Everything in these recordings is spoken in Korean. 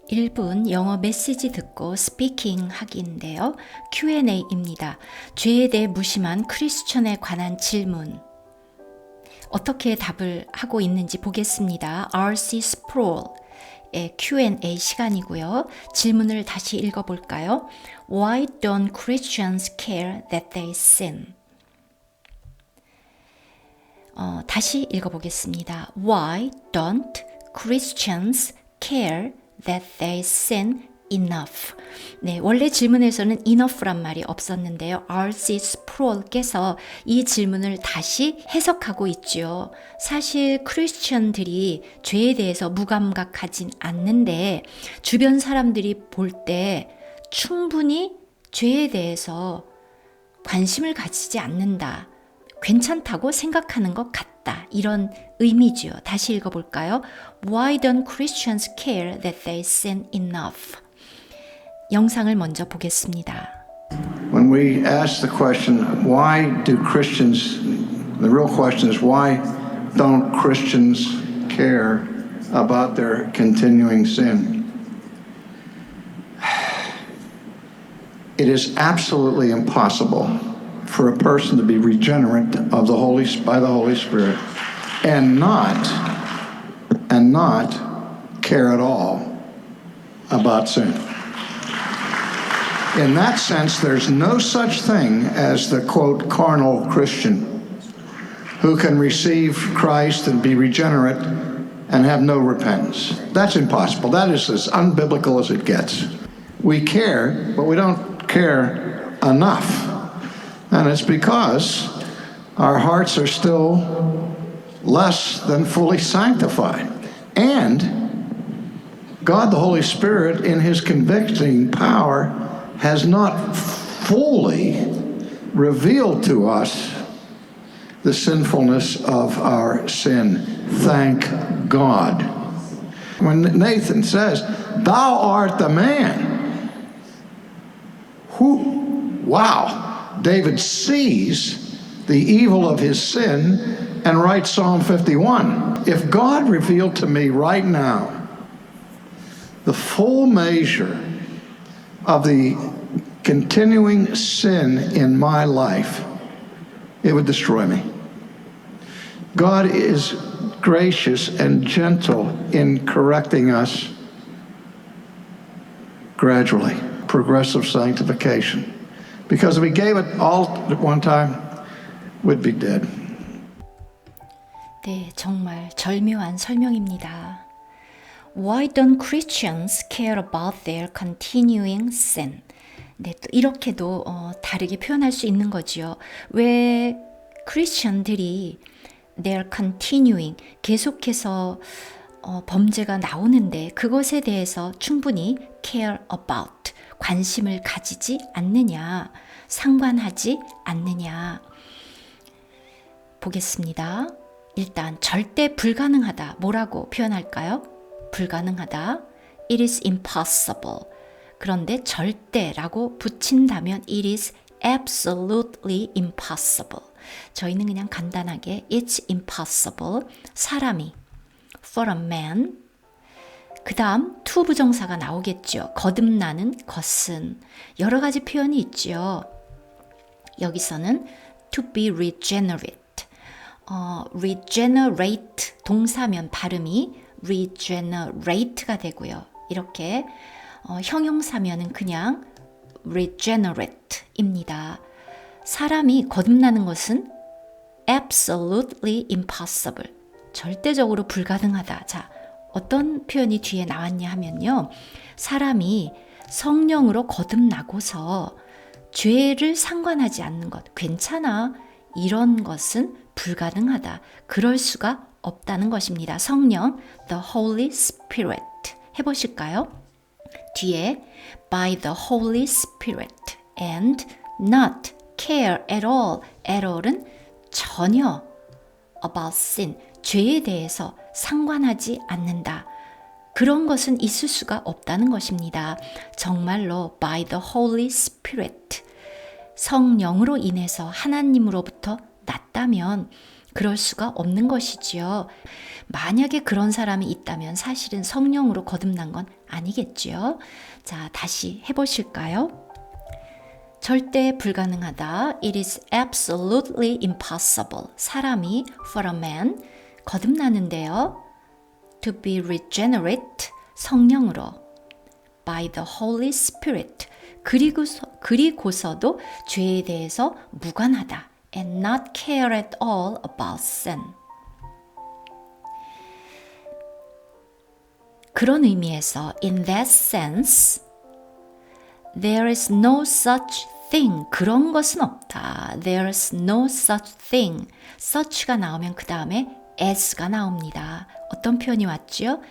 1분 영어 메시지 듣고 스피킹 하기인데요. Q&A입니다. 죄에 대해 무심한 크리스천에 관한 질문. 어떻게 답을 하고 있는지 보겠습니다. R.C. Sproul의 Q&A 시간이고요. 질문을 다시 읽어볼까요? Why don't Christians care that they sin? 다시 읽어보겠습니다. Why don't Christians care that they sin enough? 네, 원래 질문에서는 enough란 말이 없었는데요. R.C. Sproul께서 이 질문을 다시 해석하고 있죠. 사실 크리스천들이 죄에 대해서 무감각하진 않는데 주변 사람들이 볼 때 충분히 죄에 대해서 관심을 가지지 않는다. 괜찮다고 생각하는 것 같다. 이런 의미죠. 다시 읽어볼까요? Why don't Christians care that they sin enough? 영상을 먼저 보겠습니다. When we ask the question, why do Christians, the real question is, why don't Christians care about their continuing sin? It is absolutely impossible for a person to be regenerate of by the Holy Spirit and not care at all about sin. In that sense, there's no such thing as the, quote, carnal Christian who can receive Christ and be regenerate and have no repentance. That's impossible. That is as unbiblical as it gets. We care, but we don't care enough. And it's because our hearts are still less than fully sanctified. And God the Holy Spirit, in His convicting power, has not fully revealed to us the sinfulness of our sin. Thank God. When Nathan says, "Thou art the man," wow. David sees the evil of his sin and writes Psalm 51. If God revealed to me right now the full measure of the continuing sin in my life, it would destroy me. God is gracious and gentle in correcting us gradually, progressive sanctification. Because if we gave it all at one time, we'd be dead. 네, 정말 절묘한 설명입니다. Why don't Christians care about their continuing sin? 네, 또 이렇게도 다르게 표현할 수 있는 거지요. 왜 크리스천들이 their continuing, 계속해서 범죄가 나오는데 그것에 대해서 충분히 care about, 관심을 가지지 않느냐, 상관하지 않느냐. 보겠습니다. 일단 절대 불가능하다. 뭐라고 표현할까요? 불가능하다. It is impossible. 그런데 절대라고 붙인다면 it is absolutely impossible. 저희는 그냥 간단하게 it's impossible. 사람이 for a man. 그 다음 to 부정사가 나오겠죠. 거듭나는 것은 여러 가지 표현이 있죠. 여기서는 to be regenerate. regenerate 동사면 발음이 regenerate가 되고요. 이렇게 형용사면은 그냥 regenerate입니다. 사람이 거듭나는 것은 absolutely impossible. 절대적으로 불가능하다. 자, 어떤 표현이 뒤에 나왔냐 하면요. 사람이 성령으로 거듭나고서 죄를 상관하지 않는 것, 괜찮아. 이런 것은 불가능하다. 그럴 수가 없다는 것입니다. 성령, the Holy Spirit. 해보실까요? 뒤에 by the Holy Spirit and not care at all. at all은 전혀 about sin. 죄에 대해서 상관하지 않는다. 그런 것은 있을 수가 없다는 것입니다. 정말로 by the Holy Spirit, 성령으로 인해서 하나님으로부터 났다면 그럴 수가 없는 것이지요. 만약에 그런 사람이 있다면 사실은 성령으로 거듭난 건 아니겠지요. 자, 다시 해보실까요? 절대 불가능하다. It is absolutely impossible. 사람이 for a man 거듭나는데요. To be regenerate. 성령으로. By the Holy Spirit. 그리고서도 죄에 대해서 무관하다. And not care at all about sin. 그런 의미에서 in that sense there is no such thing. 그런 것은 없다. There is no such thing. such가 나오면 그 다음에 as가 나옵니다. 어떤 표현이 왔죠?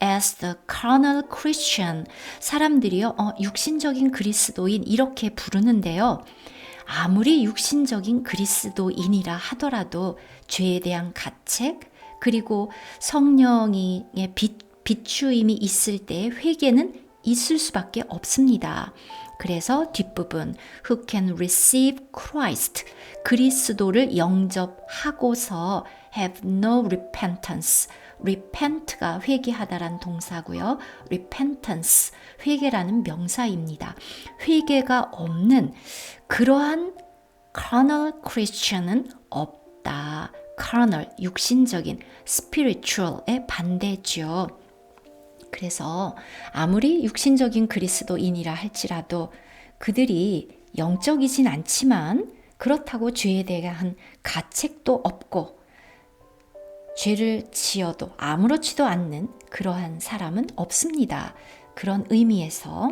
As the carnal Christian. 사람들이요, 육신적인 그리스도인 이렇게 부르는데요. 아무리 육신적인 그리스도인이라 하더라도 죄에 대한 가책 그리고 성령의 비추임이 있을 때 회개는 있을 수밖에 없습니다. 그래서 뒷부분 who can receive Christ 그리스도를 영접하고서 have no repentance repent가 회개하다란 동사고요. repentance 회개라는 명사입니다. 회개가 없는 그러한 carnal Christian은 없다. carnal 육신적인 spiritual의 반대죠. 그래서 아무리 육신적인 그리스도인이라 할지라도 그들이 영적이진 않지만 그렇다고 죄에 대한 가책도 없고 죄를 지어도 아무렇지도 않는 그러한 사람은 없습니다. 그런 의미에서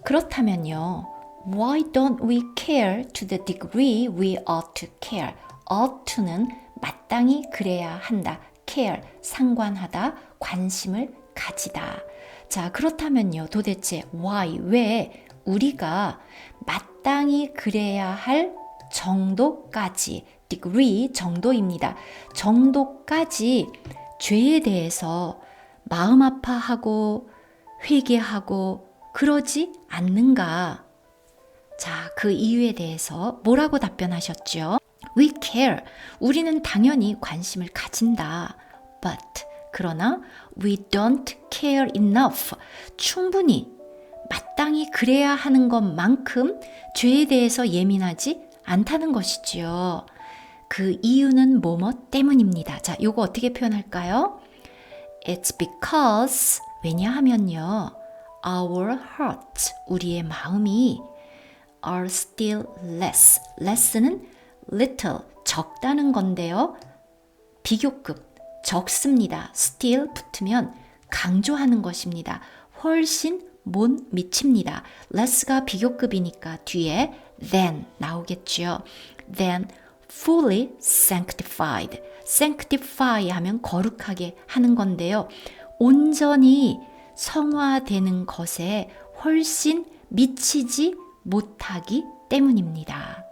그렇다면요. Why don't we care to the degree we ought to care? ought to는 마땅히 그래야 한다. care, 상관하다, 관심을 가지다. 자, 그렇다면요. 도대체 why, 왜 우리가 마땅히 그래야 할 정도까지, degree, 정도입니다. 정도까지 죄에 대해서 마음 아파하고 회개하고 그러지 않는가? 자, 그 이유에 대해서 뭐라고 답변하셨죠? We care. 우리는 당연히 관심을 가진다. But, 그러나 we don't care enough. 충분히 마땅히 그래야 하는 것만큼 죄에 대해서 예민하지 않다는 것이지요. 그 이유는 뭐뭐 때문입니다. 자, 요거 어떻게 표현할까요? It's because, 왜냐하면요. Our hearts, 우리의 마음이 are still less. less는 little, 적다는 건데요. 비교급, 적습니다. still 붙으면 강조하는 것입니다. 훨씬 못 미칩니다. less가 비교급이니까 뒤에 than 나오겠죠. than fully sanctified. sanctify 하면 거룩하게 하는 건데요. 온전히 성화되는 것에 훨씬 미치지 못하기 때문입니다.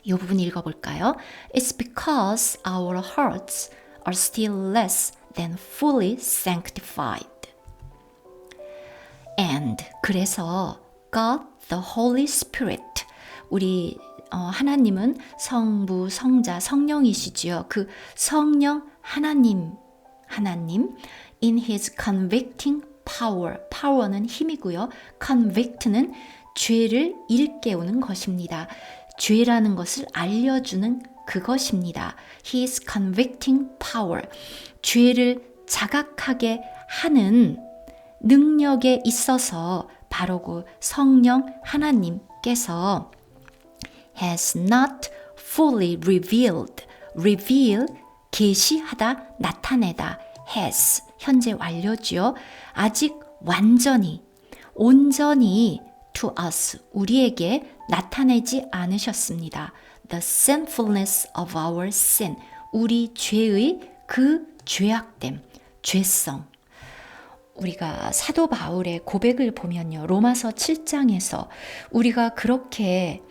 이 부분 읽어볼까요? It's because our hearts are still less than fully sanctified. And 그래서 God the Holy Spirit 우리 하나님은 성부, 성자, 성령이시지요. 그 성령 하나님 in his convicting power. power는 힘이고요. convict는 죄를 일깨우는 것입니다. 죄라는 것을 알려주는 그것입니다. His convicting power. 죄를 자각하게 하는 능력에 있어서 바로 그 성령 하나님께서 has not fully revealed. reveal, 계시하다, 나타내다. has, 현재 완료지요. 아직 완전히, 온전히 to us, 우리에게 나타내지 않으셨습니다. The sinfulness of our sin, 우리 죄의 그 죄악됨, 죄성. 우리가 사도 바울의 고백을 보면요. 로마서 7장에서 우리가 그렇게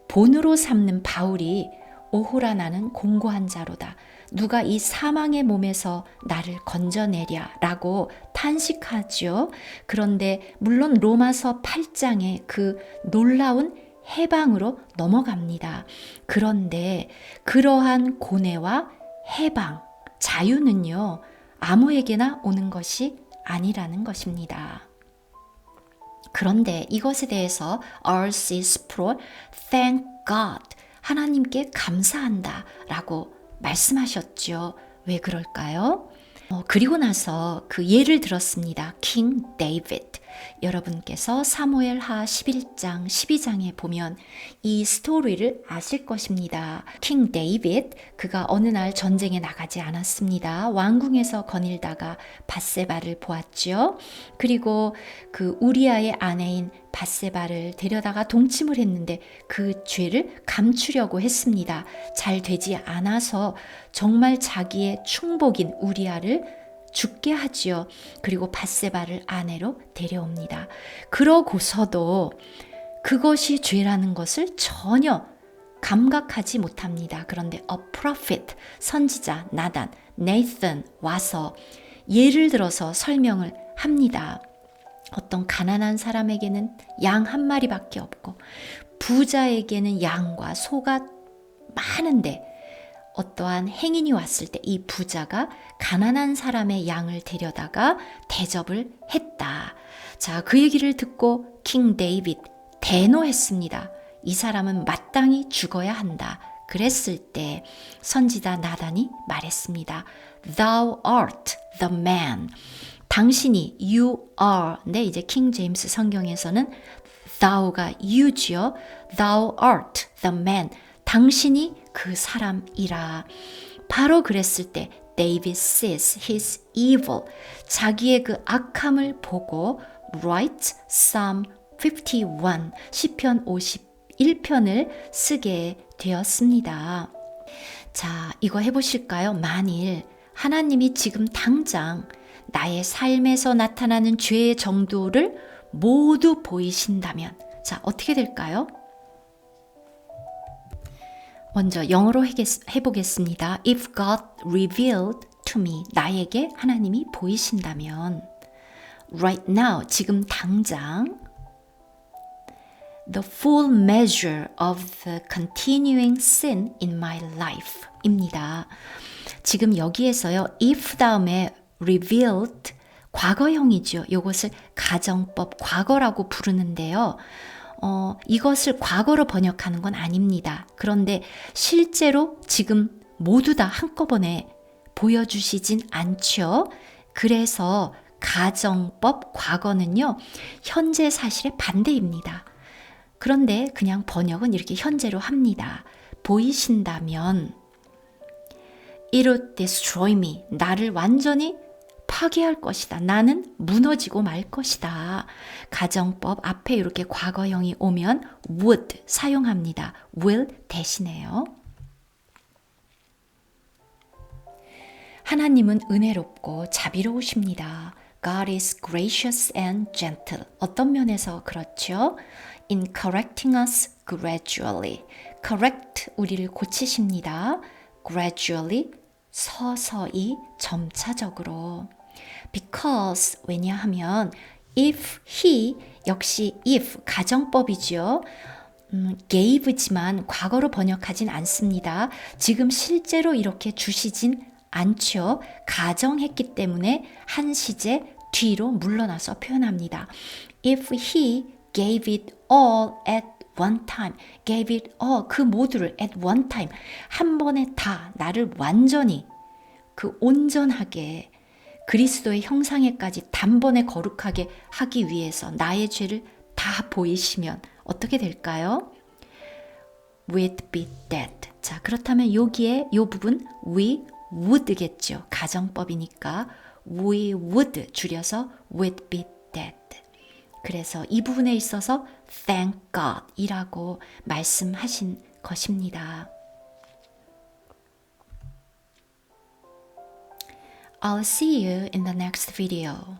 본으로 삼는 바울이 오호라 나는 공고한 자로다. 누가 이 사망의 몸에서 나를 건져내랴 라고 탄식하죠. 그런데 물론 로마서 8장의 그 놀라운 해방으로 넘어갑니다. 그런데 그러한 고뇌와 해방, 자유는요, 아무에게나 오는 것이 아니라는 것입니다. 그런데 이것에 대해서 R.C. Sproul, Thank God, 하나님께 감사한다 라고 말씀하셨죠. 왜 그럴까요? 그리고 나서 그 예를 들었습니다. 킹 데이비드. 여러분께서 사무엘하 11장, 12장에 보면 이 스토리를 아실 것입니다. 킹 데이비드, 그가 어느 날 전쟁에 나가지 않았습니다. 왕궁에서 거닐다가 밧세바를 보았죠. 그리고 그 우리아의 아내인 밧세바를 데려다가 동침을 했는데 그 죄를 감추려고 했습니다. 잘 되지 않아서 정말 자기의 충복인 우리아를 죽게 하지요. 그리고 밧세바를 아내로 데려옵니다. 그러고서도 그것이 죄라는 것을 전혀 감각하지 못합니다. 그런데 a prophet, 선지자 나단, 네이선 와서 예를 들어서 설명을 합니다. 어떤 가난한 사람에게는 양 한 마리밖에 없고 부자에게는 양과 소가 많은데 어떠한 행인이 왔을 때 이 부자가 가난한 사람의 양을 데려다가 대접을 했다. 자, 그 얘기를 듣고 킹 데이비드 대노했습니다. 이 사람은 마땅히 죽어야 한다. 그랬을 때 선지자 나단이 말했습니다. Thou art the man. 당신이 you are. 근데 이제 킹 제임스 성경에서는 thou가 you지요. Thou art the man. 당신이 그 사람이라. 바로 그랬을 때 David sees his evil. 자기의 그 악함을 보고 write Psalm 51, 시편 51편을 쓰게 되었습니다. 자, 이거 해보실까요? 만일 하나님이 지금 당장 나의 삶에서 나타나는 죄의 정도를 모두 보이신다면, 자, 어떻게 될까요? 먼저 영어로 해보겠습니다. If God revealed to me, 나에게 하나님이 보이신다면, right now, 지금 당장, the full measure of the continuing sin in my life 입니다. 지금 여기에서요, if 다음에 revealed, 과거형이죠. 이것을 가정법 과거라고 부르는데요. 이것을 과거로 번역하는 건 아닙니다. 그런데 실제로 지금 모두 다 한꺼번에 보여주시진 않죠. 그래서 가정법 과거는요, 현재 사실의 반대입니다. 그런데 그냥 번역은 이렇게 현재로 합니다. 보이신다면 It would destroy me. 나를 완전히 파괴할 것이다. 나는 무너지고 말 것이다. 가정법 앞에 이렇게 과거형이 오면 would 사용합니다. will 대신해요. 하나님은 은혜롭고 자비로우십니다. God is gracious and gentle. 어떤 면에서 그렇죠? In correcting us gradually. correct, 우리를 고치십니다. gradually, 서서히, 점차적으로. Because, 왜냐하면 if he, 역시 if, 가정법이죠. gave지만 과거로 번역하진 않습니다. 지금 실제로 이렇게 주시진 않죠. 가정했기 때문에 한 시제 뒤로 물러나서 표현합니다. If he gave it all at one time, gave it all, 그 모두를 at one time, 한 번에 다 나를 완전히 그 온전하게 그리스도의 형상에까지 단번에 거룩하게 하기 위해서 나의 죄를 다 보이시면 어떻게 될까요? We'd be dead. 자, 그렇다면 여기에 이 부분 we would겠죠. 가정법이니까 we would 줄여서 we'd be dead. 그래서 이 부분에 있어서 thank God 이라고 말씀하신 것입니다. I'll see you in the next video.